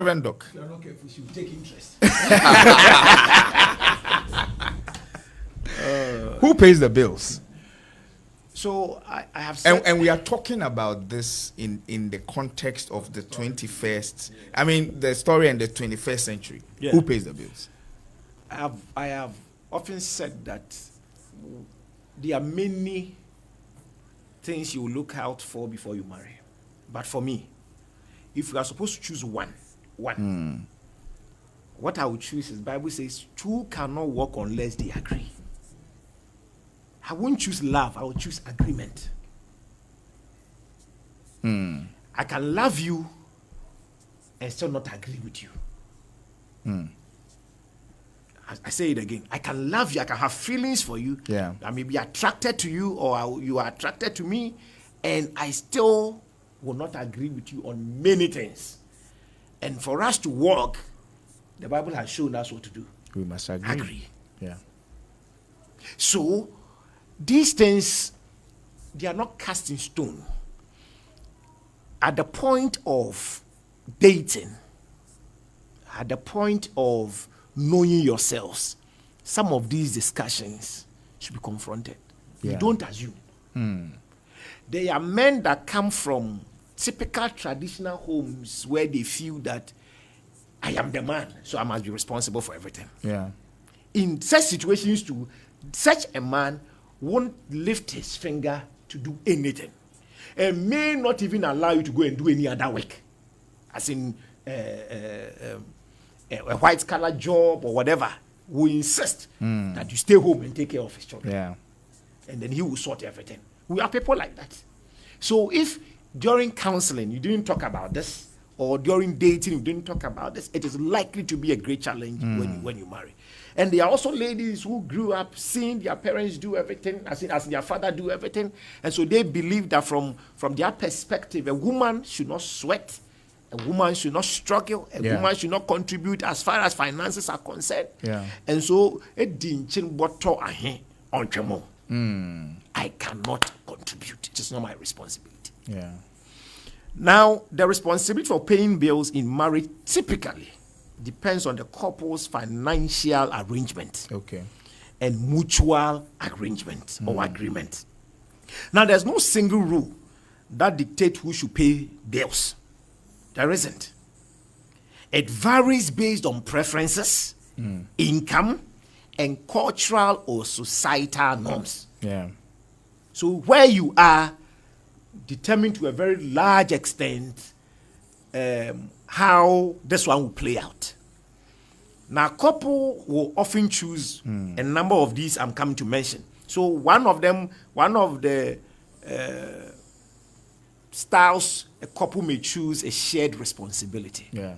Reverend Doc. If you are not careful, she will take interest. Who pays the bills? So I have said, And we are talking about this in the context of the 21st. I mean, the story in the 21st century. Yeah. Who pays the bills? I have often said that there are many things you look out for before you marry. But for me, if you are supposed to choose one, what I would choose is, the Bible says, two cannot walk unless they agree. I won't choose love, I will choose agreement. I can love you and still not agree with you. I say it again. I can love you, I can have feelings for you. Yeah. I may be attracted to you, or you are attracted to me, and I still will not agree with you on many things. And for us to walk, the Bible has shown us what to do. We must agree. Yeah. So, these things, they are not cast in stone. At the point of dating, at the point of knowing yourselves, some of these discussions should be confronted. Yeah. You don't assume. There are men that come from typical traditional homes where they feel that I am the man, so I must be responsible for everything. Yeah. In such situations too, such a man won't lift his finger to do anything, and may not even allow you to go and do any other work, as in a white collar job or whatever. Will insist that you stay home and take care of his children. Yeah. And then he will sort everything. We are people like that. So if during counseling you didn't talk about this, or during dating you didn't talk about this, it is likely to be a great challenge when you marry. And there are also ladies who grew up seeing their parents do everything, as their father do everything, and so they believe that from their perspective, a woman should not sweat, a woman should not struggle, a woman should not contribute as far as finances are concerned. Yeah. And so I cannot contribute. It is not my responsibility. Yeah. Now, the responsibility for paying bills in marriage typically depends on the couple's financial arrangement. Okay. And mutual arrangement or agreement. Now, there's no single rule that dictates who should pay bills. There isn't. It varies based on preferences, income, and cultural or societal norms. Yeah. So where you are determined to a very large extent how this one will play out. Now, couple will often choose a number of these I'm coming to mention. So one of the styles a couple may choose a shared responsibility. Yeah.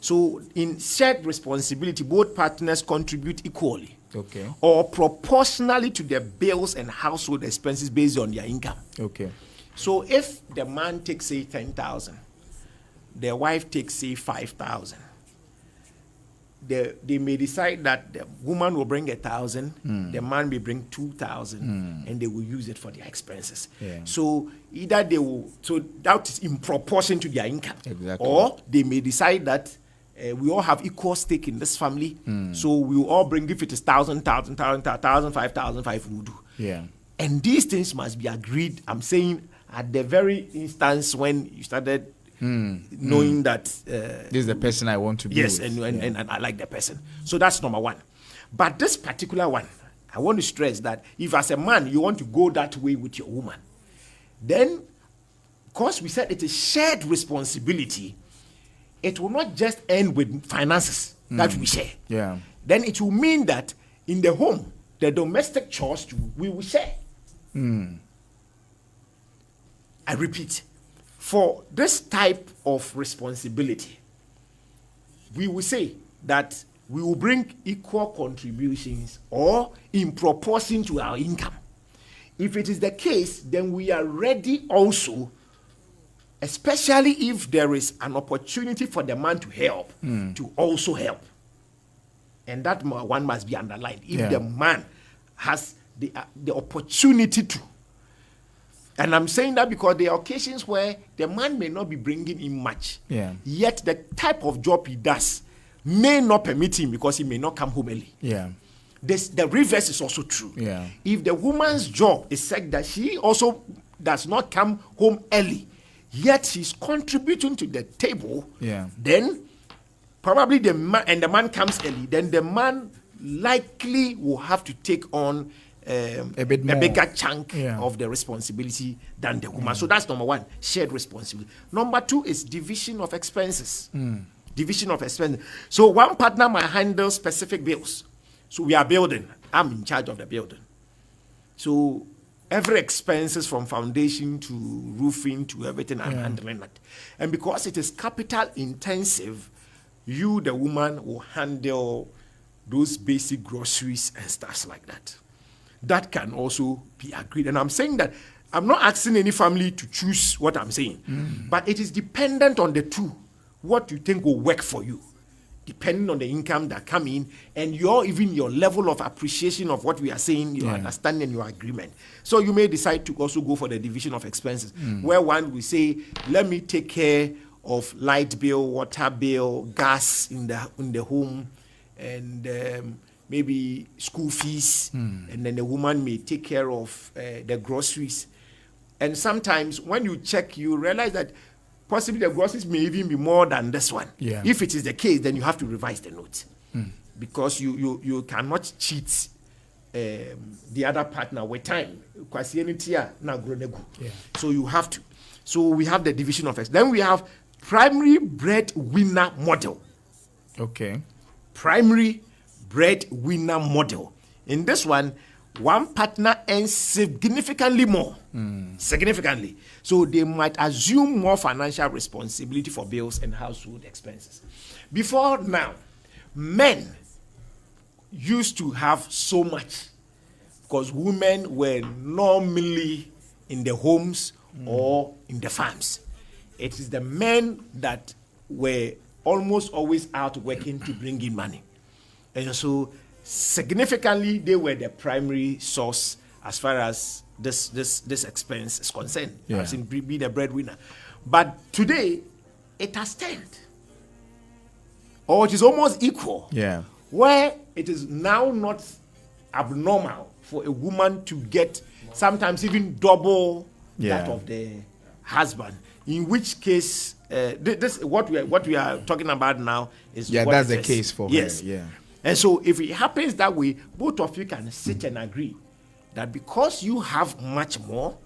So in shared responsibility, both partners contribute equally. Okay. Or proportionally to their bills and household expenses based on their income. Okay. So if the man takes, say, 10,000, the wife takes, say, 5,000, they may decide that the woman will bring 1,000, the man may bring 2,000, and they will use it for their expenses. Yeah. So either they will, so that is in proportion to their income. Exactly. Or they may decide that we all have equal stake in this family, so we will all bring, if it is 1,000, 5,000, we will do. Yeah. And these things must be agreed, I'm saying, at the very instance when you started knowing that this is the person I want to be yes, with. and I like the person. So that's number one. But this particular one, I want to stress that if as a man you want to go that way with your woman, then because we said it is shared responsibility, it will not just end with finances that we share. Yeah. Then it will mean that in the home, the domestic chores we will share. I repeat, for this type of responsibility, we will say that we will bring equal contributions or in proportion to our income. If it is the case, then we are ready also, especially if there is an opportunity for the man to help, to also help. And that one must be underlined. If the man has the opportunity to, And I'm saying that because there are occasions where the man may not be bringing in much. Yeah. Yet the type of job he does may not permit him because he may not come home early. Yeah. The reverse is also true. Yeah. If the woman's job is such that she also does not come home early, yet she's contributing to the table, Yeah. then probably the man comes early, then the man likely will have to take on a bit more. bigger chunk Yeah. of the responsibility than the woman. So that's number one, shared responsibility. Number two is division of expenses. Division of expenses. So one partner might handle specific bills. So we are building. I'm in charge of the building. So every expenses from foundation to roofing to everything, I'm handling that. And because it is capital intensive, you, the woman, will handle those basic groceries and stuff like that. That can also be agreed. And I'm saying that I'm not asking any family to choose what I'm saying, but it is dependent on the two, what you think will work for you, depending on the income that come in and your level of appreciation of what we are saying, your understanding, your agreement. So you may decide to also go for the division of expenses, where one will say, let me take care of light bill, water bill, gas in the home, and maybe school fees, and then the woman may take care of the groceries. And sometimes when you check, you realize that possibly the groceries may even be more than this one. Yeah. If it is the case, then you have to revise the note, because you cannot cheat the other partner with time. Yeah. So you have to. So we have the division of expenses. Then we have primary breadwinner model. Okay. Primary breadwinner model. In this one partner earns significantly more. Significantly. So they might assume more financial responsibility for bills and household expenses. Before now, men used to have so much because women were normally in the homes or in the farms. It is the men that were almost always out working to bring in money. And so significantly, they were the primary source as far as this expense is concerned. Yeah. As in be the breadwinner. But today, it has turned. Or it is almost equal. Yeah. Where it is now not abnormal for a woman to get sometimes even double that of the husband. In which case, this what we are talking about now is that's the case for her. Yes. Yeah. And so if it happens that way, both of you can sit and agree that because you have much more,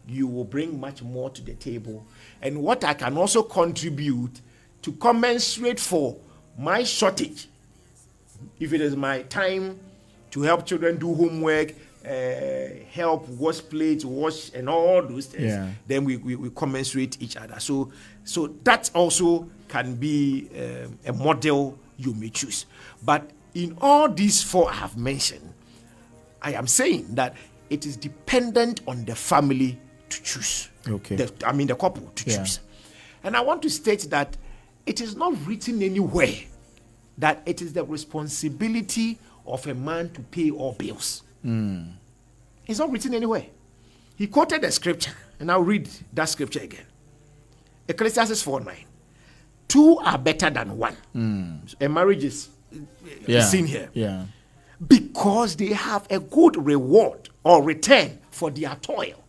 you will bring much more to the table. And what I can also contribute to commensurate for my shortage, if it is my time to help children do homework, help wash plates, wash and all those things, then we commensurate each other. So that also can be a model you may choose. But in all these four I have mentioned, I am saying that it is dependent on the family to choose. Okay. The couple to choose. And I want to state that it is not written anywhere that it is the responsibility of a man to pay all bills. It's not written anywhere. He quoted a scripture, and I'll read that scripture again. Ecclesiastes 4:9. Two are better than one. A marriage is seen here. Yeah. Because they have a good reward or return for their toil.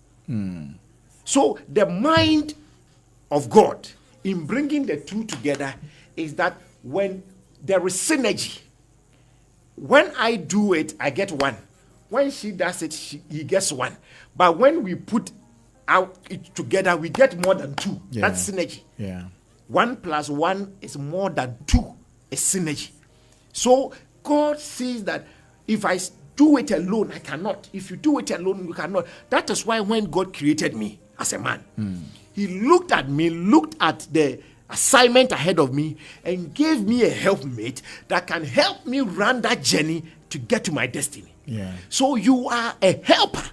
So the mind of God in bringing the two together is that when there is synergy, when I do it, I get one. When she does it, he gets one. But when we put out it together, we get more than two. Yeah. That's synergy. Yeah. 1 + 1 is more than 2. Is synergy. So God says that if I do it alone, I cannot. If you do it alone, you cannot. That is why when God created me as a man, he looked at me, looked at the assignment ahead of me, and gave me a helpmate that can help me run that journey to get to my destiny. Yeah. So you are a helper.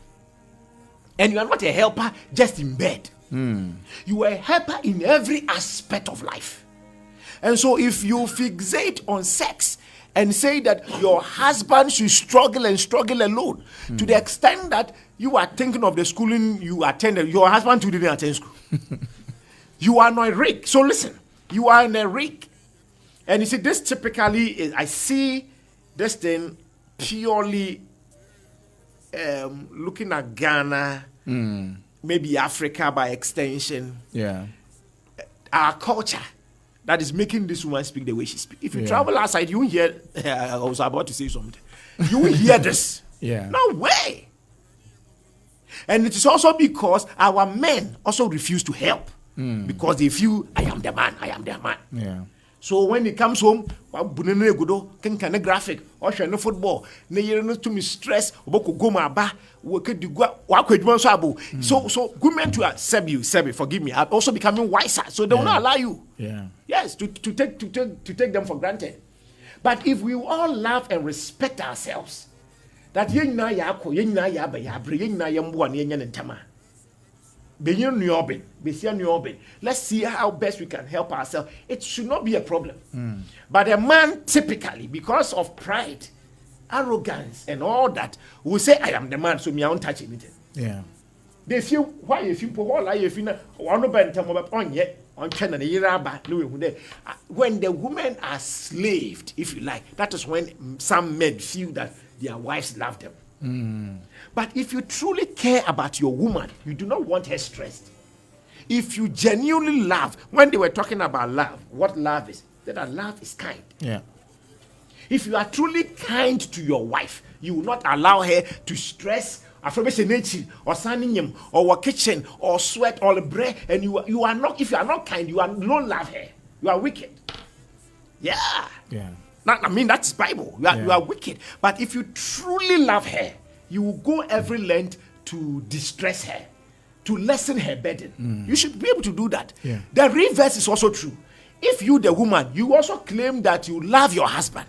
And you are not a helper just in bed. You are a helper in every aspect of life. And so if you fixate on sex and say that your husband should struggle and struggle alone, to the extent that You are thinking of the schooling you attended. Your husband too didn't attend school. You are not rich. So listen, you are in a rich. And you see, this typically is, I see this thing purely looking at Ghana, maybe Africa by extension. Yeah. Our culture that is making this woman speak the way she speaks. If you travel outside, you won't hear. I was about to say something. You will hear this. Yeah. No way. And it is also because our men also refuse to help because they feel, I am the man, I am the man. Yeah. So when he comes home, can a graphic or no football, to me stress, so women to accept you, forgive me, are also becoming wiser, so they will not allow you. Yeah. Yes, to take them for granted. But if we all love and respect ourselves, that let's see how best we can help ourselves. It should not be a problem. But a man typically, because of pride, arrogance, and all that, will say, I am the man, so me I won't touch anything. Yeah. They feel why if you when the women are slaved, if you like, that is when some men feel that their wives love them. But if you truly care about your woman, you do not want her stressed. If you genuinely love, when they were talking about love, what love is, that love is kind. Yeah. If you are truly kind to your wife, you will not allow her to stress or standing him or kitchen or sweat or bread, and you are not. If you are not kind, you don't love her. You are wicked. Yeah. Yeah. I mean, that's Bible. You are wicked. But if you truly love her, you will go every length to distress her, to lessen her burden. You should be able to do that. Yeah. The reverse is also true. If you, the woman, you also claim that you love your husband.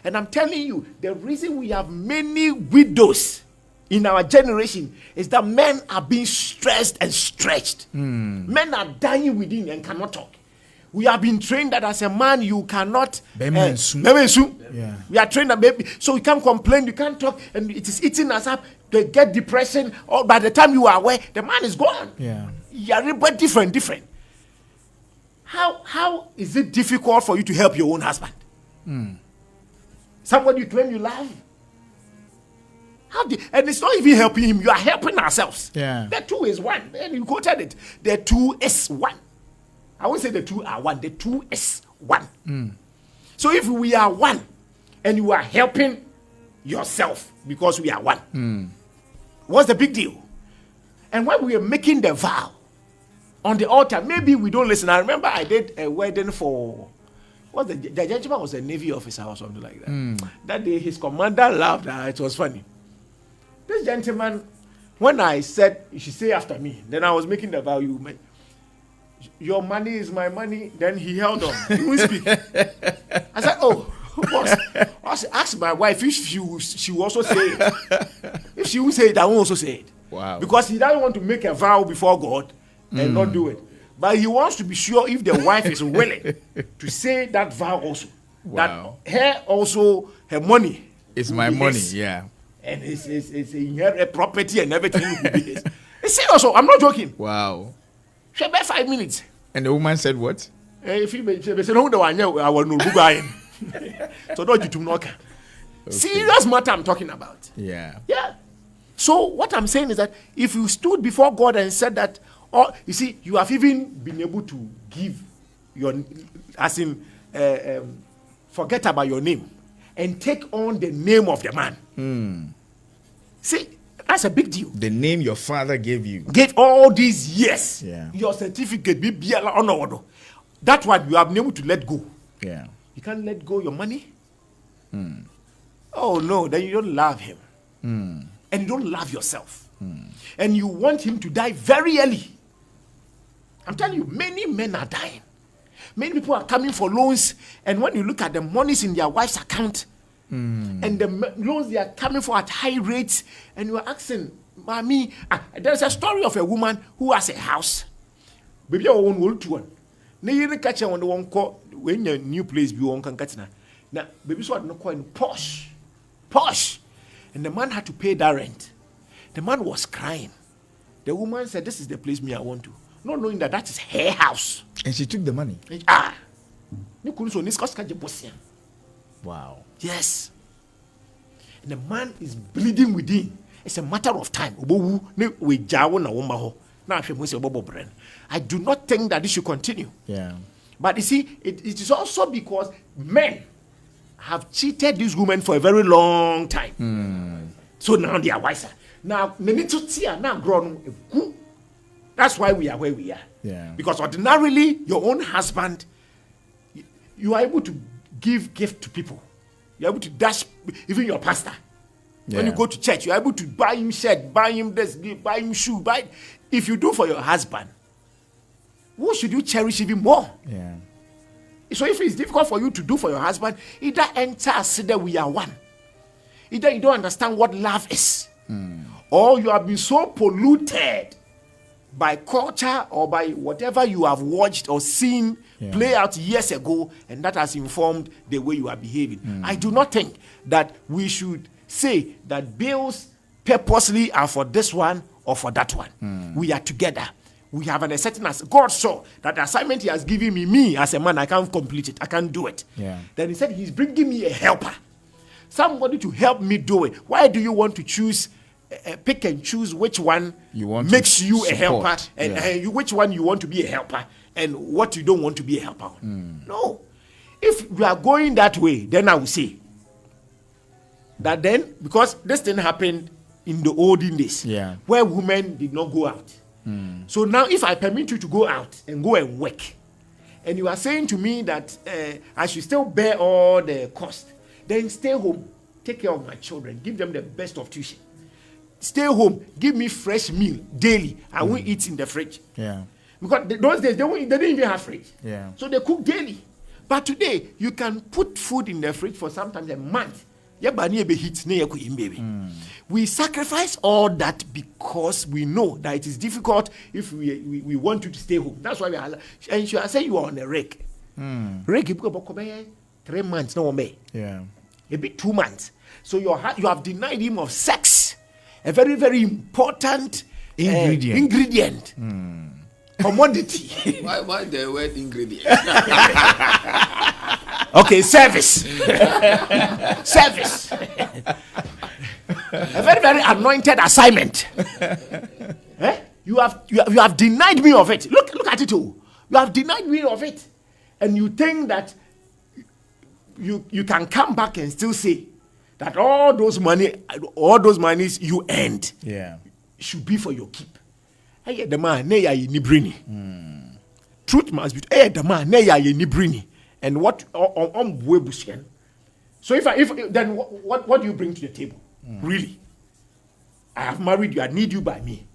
And I'm telling you, the reason we have many widows in our generation is that men are being stressed and stretched. Men are dying within and cannot talk. We have been trained that as a man you cannot. Yeah. We are trained that baby, so you can't complain, you can't talk, and it is eating us up. They get depression, or by the time you are aware, the man is gone. Yeah. You're different. How is it difficult for you to help your own husband? Somebody you claim you love. And it's not even helping him, you are helping ourselves. Yeah. The two is one. And you quoted it. The two is one. I won't say the two are one. The two is one. So if we are one, and you are helping yourself because we are one, what's the big deal? And when we are making the vow on the altar, maybe we don't listen. I remember I did a wedding for the gentleman was a Navy officer or something like that. That day his commander laughed. It was funny. This gentleman, when I said you should say after me, then I was making the vow. Your money is my money. Then he held on. He wouldn't speak. I said, "Oh, boss, ask my wife if she will also say it. If she will say it, I will also say it." Wow. Because he doesn't want to make a vow before God and not do it. But he wants to be sure if the wife is willing to say that vow also. Wow. That her money It's my money, yeah. And it's inherit property and everything will be his. It's serious. I'm not joking. Wow. She about 5 minutes. And the woman said what? If you say no, I will no buy. So don't you to knock. Serious matter I'm talking about. Yeah. Yeah. So what I'm saying is that if you stood before God and said that, or you see, you have even been able to give your, as in, forget about your name and take on the name of the man. See, that's a big deal. The name your father gave you. Gave all these years. Yeah. Your certificate, that's what you have been able to let go. Yeah. You can't let go your money. Oh no, then you don't love him. And you don't love yourself. And you want him to die very early. I'm telling you, many men are dying. Many people are coming for loans, and when you look at the monies in their wife's account, and the loans they are coming for at high rates, and you are asking, Mommy, there's a story of a woman who has a house. Baby, I won't hold to one. Now you catch her on the one call when your new place be one can catch now. Now, baby, so I don't call posh, and the man had to pay that rent. The man was crying. The woman said, "This is the place me I want to," not knowing that is her house. And she took the money. Wow. Yes. And the man is bleeding within. It's a matter of time. I do not think that this should continue. Yeah. But you see, it is also because men have cheated these women for a very long time. So now they are wiser. Now, that's why we are where we are. Yeah. Because ordinarily, your own husband, you are able to give gift to people. You're able to dash even your pastor. Yeah. When you go to church, you're able to buy him shirt, buy him this, buy him shoe. If you do for your husband, who should you cherish even more? Yeah. So if it's difficult for you to do for your husband, either enter and say that we are one. Either you don't understand what love is, or you have been so polluted by culture or by whatever you have watched or seen play out years ago, and that has informed the way you are behaving. I do not think that we should say that bills purposely are for this one or for that one. We are together. We have an acceptance. God saw that the assignment he has given me as a man, I can't complete it. I can't do it. Yeah. Then he said he's bringing me a helper. Somebody to help me do it. Why do you want to choose, pick and choose which one makes you a helper, and which one you want to be a helper, and what you don't want to be a helper on? No. If we are going that way, then I will say that then, because this thing happened in the olden days, where women did not go out. So now if I permit you to go out and go and work, and you are saying to me that I should still bear all the cost, then stay home, take care of my children, give them the best of tuition. Stay home, give me fresh meal daily. I won't eat in the fridge. Yeah. Because those days, they didn't even have fridge. Yeah. So they cook daily. But today, you can put food in the fridge for sometimes a month. We sacrifice all that because we know that it is difficult if we want you to stay home. That's why we are. And you are saying you are on a rake. Rake, you 3 months, no more. Yeah. Maybe 2 months. So you have denied him of sex, a very, very important ingredient. Commodity. Why the word ingredient? Okay, service. Service. A very, very anointed assignment. You have denied me of it. Look at it all. You have denied me of it. And you think that you can come back and still say that all those monies you earned should be for your keep. The man, truth must be the man, and what so if then what do you bring to the table? Really? I have married you, I need you by me.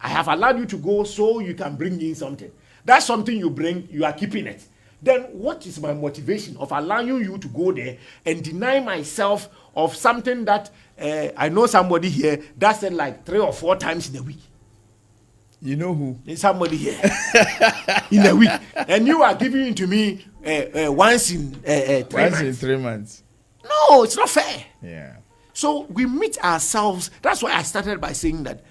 I have allowed you to go so you can bring in something. That's something you bring, you are keeping it. Then what is my motivation of allowing you to go there and deny myself of something that I know somebody here does it like 3 or 4 times in a week? You know who? There's somebody here in a week, and you are giving it to me once in 3 months. In 3 months. No, it's not fair. Yeah. So we meet ourselves. That's why I started by saying that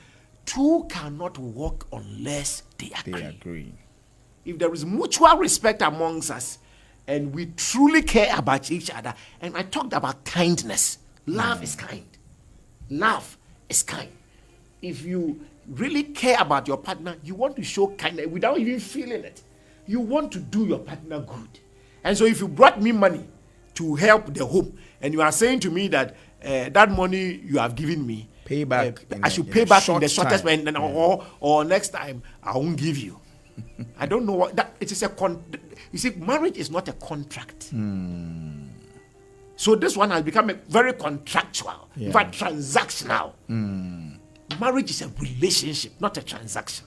2 cannot walk unless they agree. If there is mutual respect amongst us, and we truly care about each other, and I talked about kindness. Love is kind. Love is kind. If you really care about your partner, you want to show kindness without even feeling it. You want to do your partner good. And so if you brought me money to help the home, and you are saying to me that that money you have given me, pay back. I should pay back in the shortest time, or next time I won't give you. I don't know what that it is you see, marriage is not a contract. So this one has become very contractual, in fact transactional. Marriage is a relationship, not a transaction.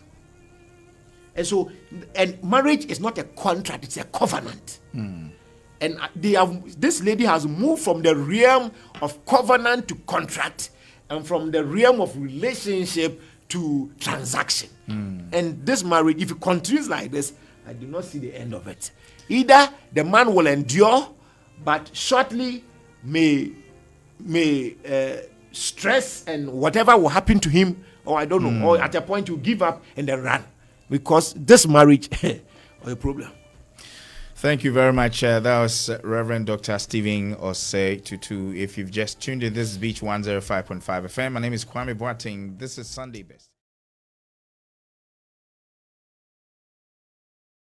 And so, and marriage is not a contract, it's a covenant. And this lady has moved from the realm of covenant to contract, and from the realm of relationship to transaction. And this marriage, if it continues like this, I do not see the end of it. Either the man will endure, but shortly may stress and whatever will happen to him, or I don't know, or at a point you give up and then run, because this marriage is a problem. Thank you very much. That was Reverend Dr. Stephen Osei Tutu. If you've just tuned in, this is Beach 105.5 FM. My name is Kwame Boateng. This is Sunday Best.